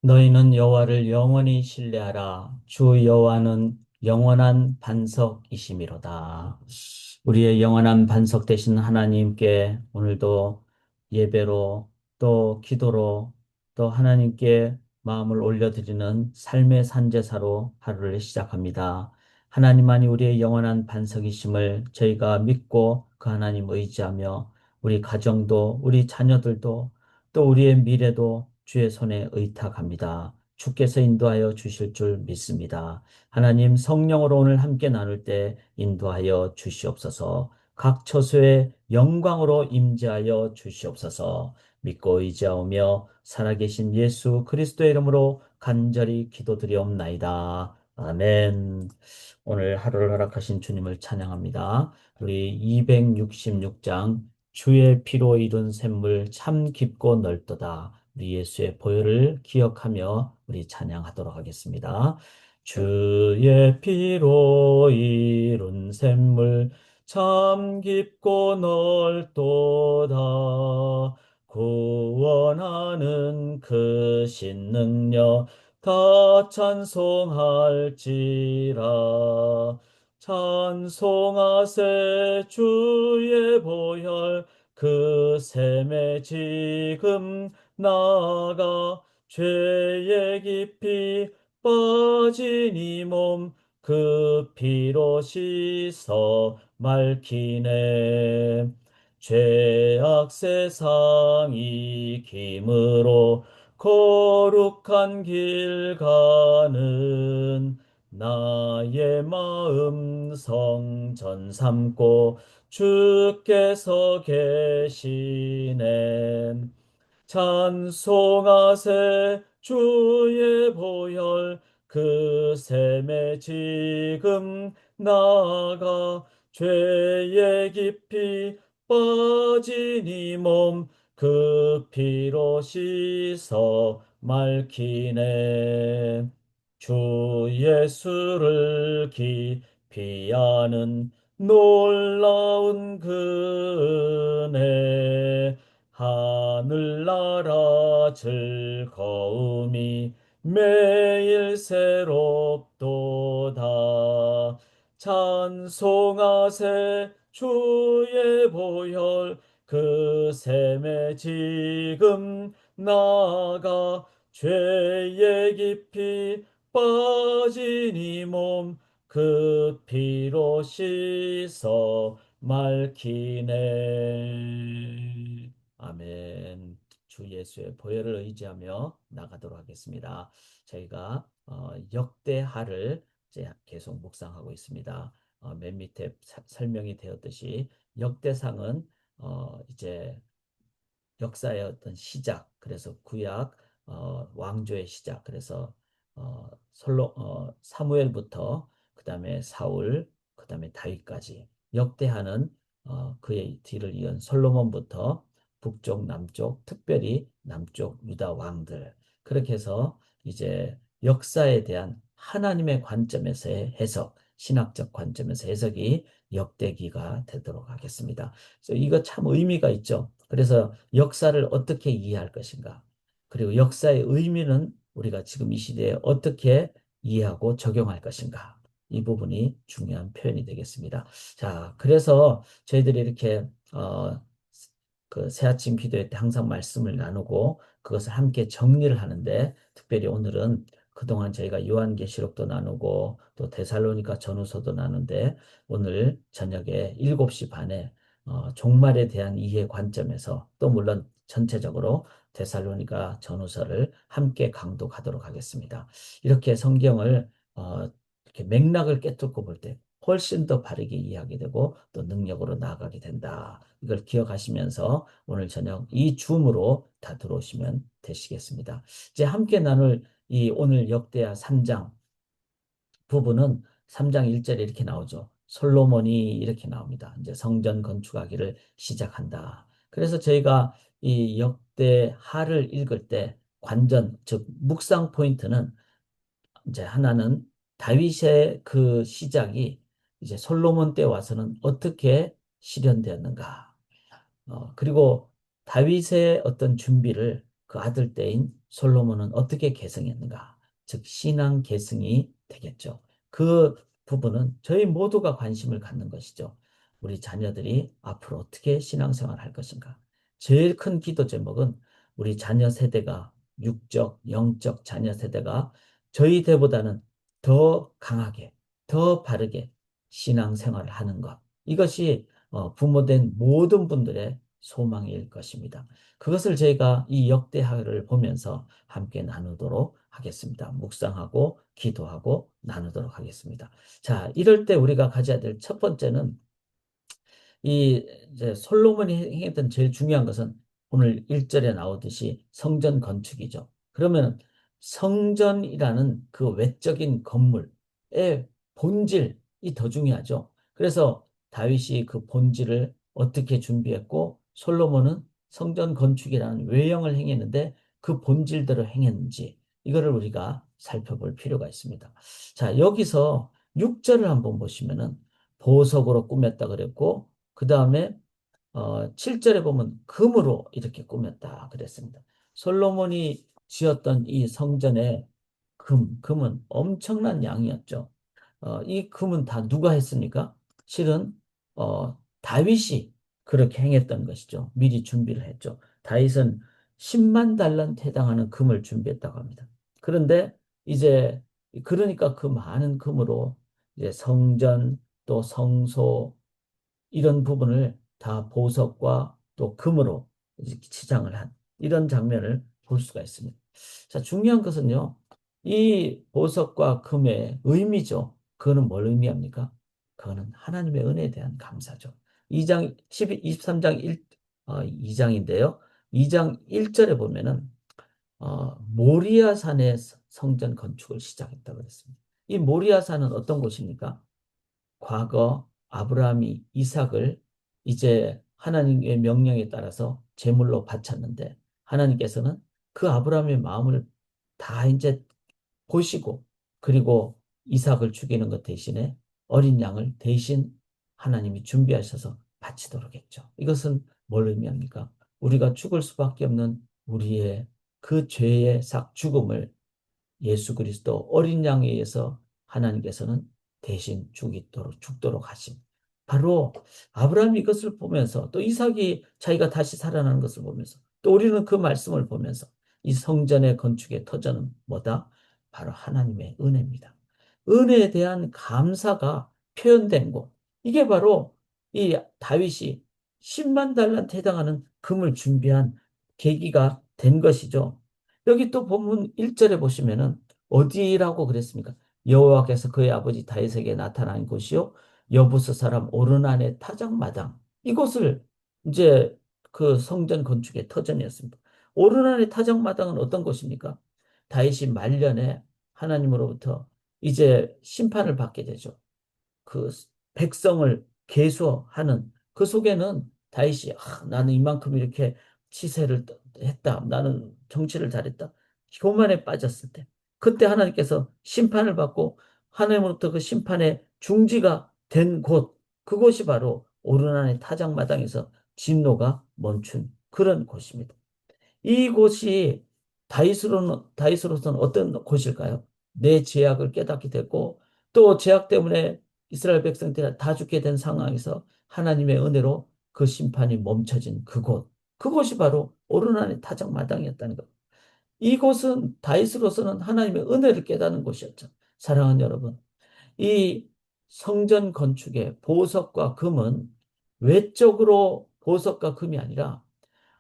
너희는 여호와를 영원히 신뢰하라. 주 여호와는 영원한 반석이시미로다. 우리의 영원한 반석 되신 하나님께 오늘도 예배로 또 기도로 또 하나님께 마음을 올려드리는 삶의 산제사로 하루를 시작합니다. 하나님만이 우리의 영원한 반석이심을 저희가 믿고 그 하나님 의지하며 우리 가정도 우리 자녀들도 또 우리의 미래도 주의 손에 의탁합니다. 주께서 인도하여 주실 줄 믿습니다. 하나님 성령으로 오늘 함께 나눌 때 인도하여 주시옵소서. 각 처소에 영광으로 임재하여 주시옵소서. 믿고 의지하오며 살아계신 예수 그리스도의 이름으로 간절히 기도드리옵나이다. 아멘. 오늘 하루를 허락하신 주님을 찬양합니다. 우리 266장 주의 피로 이룬 샘물 참 깊고 넓도다. 우리 예수의 보혈을 기억하며 우리 찬양하도록 하겠습니다. 주의 피로 이룬 샘물 참 깊고 넓도다. 구원하는 그 신능력 다 찬송할지라. 찬송하세 주의 보혈 그 샘에 지금 나가 죄에 깊이 빠진 이 몸 그 피로 씻어 맑히네. 죄악 세상이 김으로 거룩한 길 가는 나의 마음 성전 삼고 주께서 계시네. 찬송하세 주의 보혈 그 샘에 지금 나가 죄에 깊이 빠진 이 몸 그 피로 씻어 맑히네. 주 예수를 깊이 아는 놀라운 그 은혜 하늘나라 즐거움이 매일 새롭도다. 찬송하세 주의 보혈 그 샘에 지금 나가 죄에 깊이 빠진 이 몸 그 피로 씻어 맑히네. 아멘. 주 예수의 보혈을 의지하며 나가도록 하겠습니다. 저희가 역대하를 이제 계속 묵상하고 있습니다. 맨 밑에 설명이 되었듯이 역대상은 이제 역사의 어떤 시작, 그래서 구약 왕조의 시작, 그래서 사무엘부터 그다음에 사울, 그다음에 다윗까지 역대하는 그의 뒤를 이은 솔로몬부터 북쪽, 남쪽, 특별히 남쪽 유다 왕들 그렇게 해서 이제 역사에 대한 하나님의 관점에서의 해석, 신학적 관점에서 해석이 역대기가 되도록 하겠습니다. 그래서 이거 참 의미가 있죠. 그래서 역사를 어떻게 이해할 것인가? 그리고 역사의 의미는 우리가 지금 이 시대에 어떻게 이해하고 적용할 것인가? 이 부분이 중요한 표현이 되겠습니다. 자, 그래서 저희들이 이렇게 그 새아침 기도회 때 항상 말씀을 나누고 그것을 함께 정리를 하는데 특별히 오늘은 그동안 저희가 요한계시록도 나누고 또 데살로니가 전후서도 나누는데 오늘 저녁에 7시 반에 종말에 대한 이해 관점에서 또 물론 전체적으로 데살로니가 전후서를 함께 강독하도록 하겠습니다. 이렇게 성경을 이렇게 맥락을 깨뚫고 볼 때 훨씬 더 바르게 이해하게 되고 또 능력으로 나아가게 된다. 이걸 기억하시면서 오늘 저녁 이 줌으로 다 들어오시면 되시겠습니다. 이제 함께 나눌 이 오늘 역대하 3장 부분은 3장 1절에 이렇게 나오죠. 솔로몬이 이렇게 나옵니다. 이제 성전 건축하기를 시작한다. 그래서 저희가 이 역대하를 읽을 때 관전, 즉 묵상 포인트는 이제 하나는 다윗의 그 시작이 이제 솔로몬 때 와서는 어떻게 실현되었는가. 그리고 다윗의 어떤 준비를 그 아들 때인 솔로몬은 어떻게 계승했는가? 즉 신앙 계승이 되겠죠. 그 부분은 저희 모두가 관심을 갖는 것이죠. 우리 자녀들이 앞으로 어떻게 신앙생활을 할 것인가? 제일 큰 기도 제목은 우리 자녀 세대가 육적, 영적 자녀 세대가 저희 때보다는 더 강하게, 더 바르게 신앙생활을 하는 것. 이것이 부모된 모든 분들의 소망일 것입니다. 그것을 저희가 이 역대하를 보면서 함께 나누도록 하겠습니다. 묵상하고 기도하고 나누도록 하겠습니다. 자, 이럴 때 우리가 가져야 될 첫 번째는 이 이제 솔로몬이 행했던 제일 중요한 것은 오늘 1절에 나오듯이 성전 건축이죠. 그러면 성전이라는 그 외적인 건물의 본질이 더 중요하죠. 그래서 다윗이 그 본질을 어떻게 준비했고 솔로몬은 성전 건축이라는 외형을 행했는데 그 본질대로 행했는지 이거를 우리가 살펴볼 필요가 있습니다. 자, 여기서 6절을 한번 보시면은 보석으로 꾸몄다 그랬고 그 다음에 7절에 보면 금으로 이렇게 꾸몄다 그랬습니다. 솔로몬이 지었던 이 성전의 금은 엄청난 양이었죠. 이 금은 다 누가 했습니까? 실은 다윗이 그렇게 행했던 것이죠. 미리 준비를 했죠. 다윗은 10만 달란트 해당하는 금을 준비했다고 합니다. 그런데 이제 그러니까 그 많은 금으로 이제 성전 또 성소 이런 부분을 다 보석과 또 금으로 치장을 한 이런 장면을 볼 수가 있습니다. 자, 중요한 것은요. 이 보석과 금의 의미죠. 그거는 뭘 의미합니까? 그거는 하나님의 은혜에 대한 감사죠. 2장 12, 23장 2장인데요. 2장 1절에 보면은 모리아산의 성전 건축을 시작했다고 그랬습니다. 이 모리아산은 어떤 곳입니까? 과거 아브라함이 이삭을 이제 하나님의 명령에 따라서 제물로 바쳤는데 하나님께서는 그 아브라함의 마음을 다 이제 보시고 그리고 이삭을 죽이는 것 대신에 어린 양을 대신 하나님이 준비하셔서 바치도록 했죠. 이것은 뭘 의미합니까? 우리가 죽을 수밖에 없는 우리의 그 죄의 삭 죽음을 예수 그리스도 어린 양에 의해서 하나님께서는 대신 죽도록 하심. 바로 아브라함이 이것을 보면서 또 이삭이 자기가 다시 살아나는 것을 보면서 또 우리는 그 말씀을 보면서 이 성전의 건축의 터전은 뭐다? 바로 하나님의 은혜입니다. 은혜에 대한 감사가 표현된 곳. 이게 바로 이 다윗이 10만 달란트에 해당하는 금을 준비한 계기가 된 것이죠. 여기 또 본문 1절에 보시면은 어디라고 그랬습니까? 여호와께서 그의 아버지 다윗에게 나타난 곳이요 여부스 사람 오르난의 타작마당 이곳을 이제 그 성전 건축의 터전이었습니다. 오르난의 타작마당은 어떤 곳입니까? 다윗이 말년에 하나님으로부터 이제 심판을 받게 되죠. 그 백성을 계수하는 그 속에는 다윗이 나는 이만큼 이렇게 치세를 했다. 나는 정치를 잘했다. 교만에 빠졌을 때 그때 하나님께서 심판을 받고 하나님으로부터 그 심판의 중지가 된 곳 그곳이 바로 오르난의 타작마당에서 진노가 멈춘 그런 곳입니다. 이곳이 다윗으로서는 어떤 곳일까요? 내 죄악을 깨닫게 됐고 또 죄악 때문에 이스라엘 백성들이 다 죽게 된 상황에서 하나님의 은혜로 그 심판이 멈춰진 그곳. 그곳이 바로 오르난의 타작마당이었다는 것. 이곳은 다윗으로서는 하나님의 은혜를 깨닫는 곳이었죠. 사랑하는 여러분, 이 성전 건축의 보석과 금은 외적으로 보석과 금이 아니라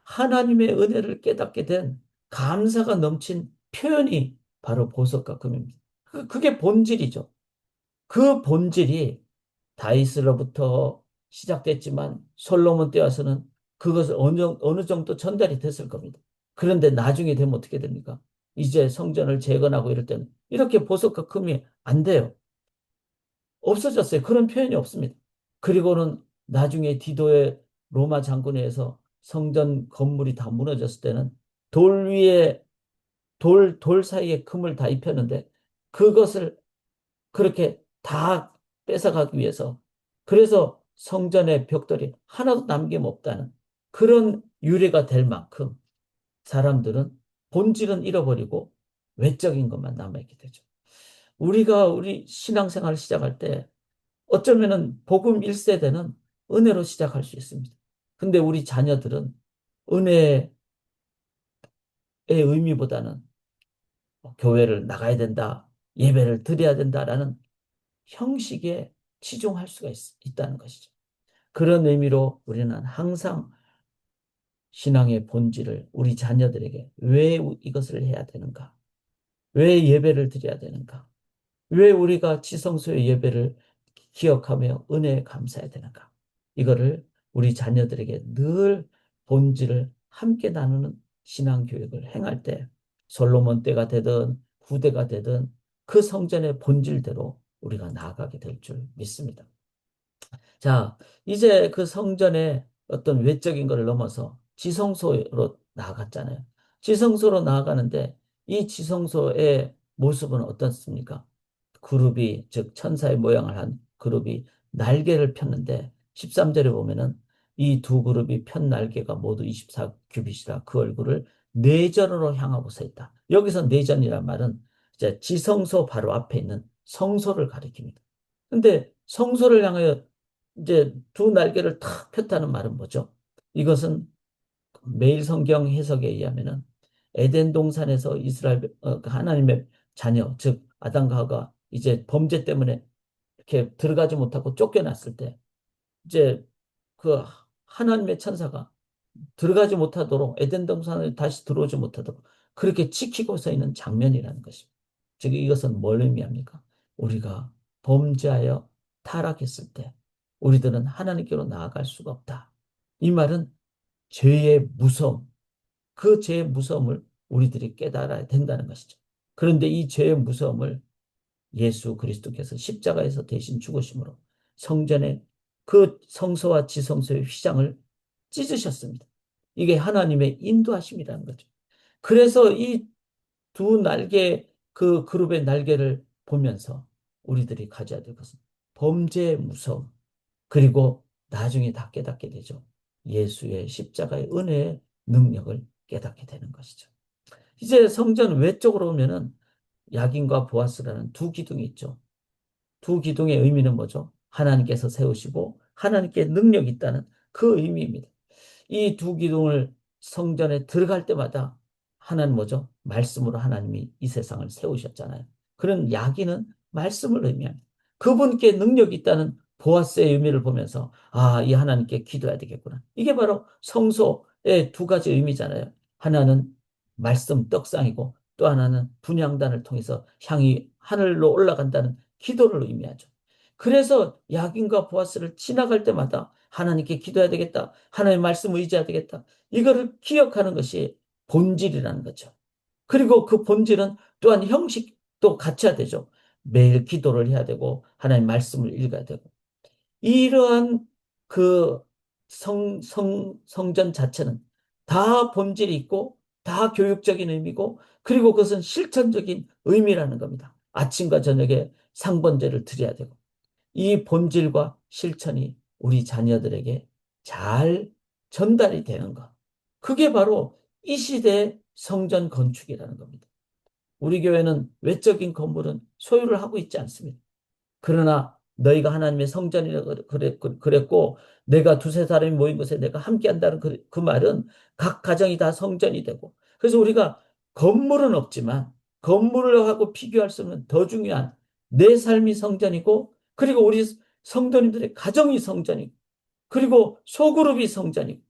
하나님의 은혜를 깨닫게 된 감사가 넘친 표현이 바로 보석과 금입니다. 그게 본질이죠. 그 본질이 다윗으로부터 시작됐지만 솔로몬 때 와서는 그것을 어느 정도 전달이 됐을 겁니다. 그런데 나중에 되면 어떻게 됩니까? 이제 성전을 재건하고 이럴 때는 이렇게 보석과 금이 안 돼요. 없어졌어요. 그런 표현이 없습니다. 그리고는 나중에 디도의 로마 장군에 의해서 성전 건물이 다 무너졌을 때는 돌 위에 돌 사이에 금을 다 입혔는데 그것을 그렇게 다 뺏어가기 위해서 그래서 성전의 벽돌이 하나도 남김없다는 그런 유래가 될 만큼 사람들은 본질은 잃어버리고 외적인 것만 남아있게 되죠. 우리가 우리 신앙생활을 시작할 때 어쩌면은 복음 1세대는 은혜로 시작할 수 있습니다. 근데 우리 자녀들은 은혜의 의미보다는 교회를 나가야 된다, 예배를 드려야 된다라는 형식에 치중할 수가 있다는 것이죠. 그런 의미로 우리는 항상 신앙의 본질을 우리 자녀들에게 왜 이것을 해야 되는가? 왜 예배를 드려야 되는가? 왜 우리가 지성소의 예배를 기억하며 은혜에 감사해야 되는가? 이거를 우리 자녀들에게 늘 본질을 함께 나누는 신앙교육을 행할 때 솔로몬 때가 되든 후대가 되든 그 성전의 본질대로 우리가 나아가게 될 줄 믿습니다. 자, 이제 그 성전의 어떤 외적인 것을 넘어서 지성소로 나아갔잖아요. 지성소로 나아가는데 이 지성소의 모습은 어떻습니까? 그룹이, 즉 천사의 모양을 한 그룹이 날개를 폈는데 13절에 보면은 이 두 그룹이 편 날개가 모두 24규빗이라 그 얼굴을 내전으로 향하고 서 있다. 여기서 내전이란 말은 이제 지성소 바로 앞에 있는 성소를 가리킵니다. 근데 성소를 향하여 이제 두 날개를 탁 폈다는 말은 뭐죠? 이것은 매일 성경 해석에 의하면은 에덴 동산에서 이스라엘 그 하나님의 자녀 즉 아담과 하와가 이제 범죄 때문에 이렇게 들어가지 못하고 쫓겨났을 때 이제 그 하나님의 천사가 들어가지 못하도록 에덴 동산에 다시 들어오지 못하도록 그렇게 지키고 서 있는 장면이라는 것입니다. 즉 이것은 뭘 의미합니까? 우리가 범죄하여 타락했을 때 우리들은 하나님께로 나아갈 수가 없다. 이 말은 죄의 무서움, 그 죄의 무서움을 우리들이 깨달아야 된다는 것이죠. 그런데 이 죄의 무서움을 예수 그리스도께서 십자가에서 대신 죽으심으로 성전의 그 성소와 지성소의 휘장을 찢으셨습니다. 이게 하나님의 인도하심이라는 거죠. 그래서 이 두 날개, 그 그룹의 날개를 보면서 우리들이 가져야 될 것은 범죄의 무서움, 그리고 나중에 다 깨닫게 되죠. 예수의 십자가의 은혜의 능력을 깨닫게 되는 것이죠. 이제 성전 외쪽으로 오면은 야긴과 보아스라는 두 기둥이 있죠. 두 기둥의 의미는 뭐죠? 하나님께서 세우시고 하나님께 능력이 있다는 그 의미입니다. 이 두 기둥을 성전에 들어갈 때마다 하나는 뭐죠? 말씀으로 하나님이 이 세상을 세우셨잖아요. 그런 야기는 말씀을 의미합니다. 그분께 능력이 있다는 보아스의 의미를 보면서 아, 이 하나님께 기도해야 되겠구나. 이게 바로 성소의 두 가지 의미잖아요. 하나는 말씀 떡상이고 또 하나는 분향단을 통해서 향이 하늘로 올라간다는 기도를 의미하죠. 그래서 야긴과 보아스를 지나갈 때마다 하나님께 기도해야 되겠다. 하나님의 말씀 의지해야 되겠다. 이거를 기억하는 것이 본질이라는 거죠. 그리고 그 본질은 또한 형식도 갖춰야 되죠. 매일 기도를 해야 되고 하나님의 말씀을 읽어야 되고 이러한 그 성전 자체는 다 본질이 있고 다 교육적인 의미고 그리고 그것은 실천적인 의미라는 겁니다. 아침과 저녁에 상번제를 드려야 되고 이 본질과 실천이 우리 자녀들에게 잘 전달이 되는 것. 그게 바로 이 시대의 성전 건축이라는 겁니다. 우리 교회는 외적인 건물은 소유를 하고 있지 않습니다. 그러나 너희가 하나님의 성전이라고 그랬고 내가 두세 사람이 모인 곳에 내가 함께 한다는 그 말은 각 가정이 다 성전이 되고 그래서 우리가 건물은 없지만 건물을 하고 비교할 수 없는 더 중요한 내 삶이 성전이고 그리고 우리 성도님들의 가정이 성전이고 그리고 소그룹이 성전이고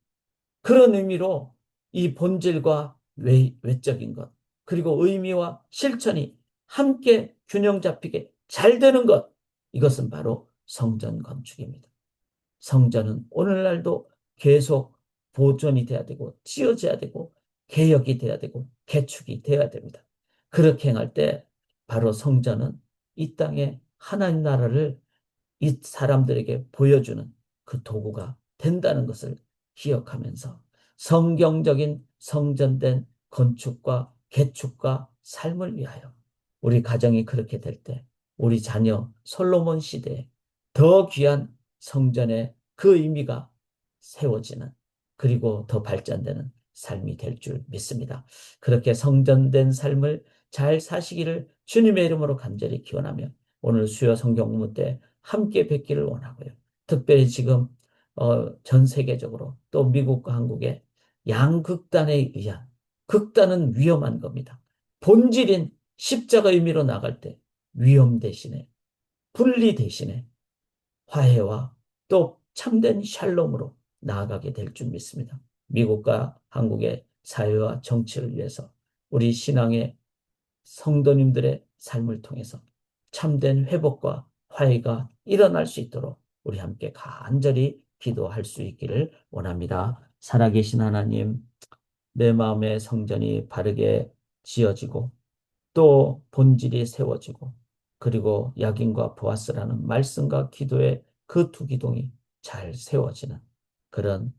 그런 의미로 이 본질과 외적인 것 그리고 의미와 실천이 함께 균형 잡히게 잘 되는 것 이것은 바로 성전 건축입니다. 성전은 오늘날도 계속 보존이 돼야 되고 지어져야 되고 개혁이 돼야 되고 개축이 돼야 됩니다. 그렇게 행할 때 바로 성전은 이 땅에 하나님 나라를 이 사람들에게 보여주는 그 도구가 된다는 것을 기억하면서 성경적인 성전된 건축과 개축과 삶을 위하여 우리 가정이 그렇게 될 때 우리 자녀 솔로몬 시대에 더 귀한 성전의 그 의미가 세워지는 그리고 더 발전되는 삶이 될 줄 믿습니다. 그렇게 성전된 삶을 잘 사시기를 주님의 이름으로 간절히 기원하며 오늘 수요 성경 공부 때 함께 뵙기를 원하고요. 특별히 지금 전 세계적으로 또 미국과 한국의 양극단에 의한 극단은 위험한 겁니다. 본질인 십자가 의미로 나갈 때 위험 대신에 분리 대신에 화해와 또 참된 샬롬으로 나아가게 될 줄 믿습니다. 미국과 한국의 사회와 정치를 위해서 우리 신앙의 성도님들의 삶을 통해서 참된 회복과 화해가 일어날 수 있도록 우리 함께 간절히 기도할 수 있기를 원합니다. 살아계신 하나님, 내 마음의 성전이 바르게 지어지고 또 본질이 세워지고 그리고 야긴과 보아스라는 말씀과 기도의 그 두 기둥이 잘 세워지는 그런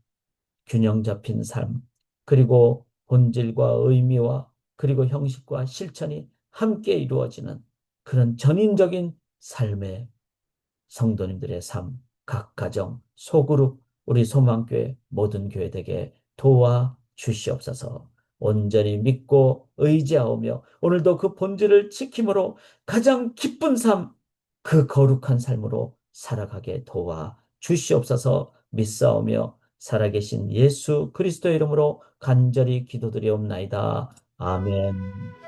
균형 잡힌 삶, 그리고 본질과 의미와 그리고 형식과 실천이 함께 이루어지는 그런 전인적인 삶의 성도님들의 삶, 각 가정, 소그룹, 우리 소망교회 모든 교회되게 도와 주시옵소서. 온전히 믿고 의지하오며 오늘도 그 본질을 지킴으로 가장 기쁜 삶, 그 거룩한 삶으로 살아가게 도와 주시옵소서. 믿사오며 살아계신 예수 그리스도의 이름으로 간절히 기도드리옵나이다. 아멘.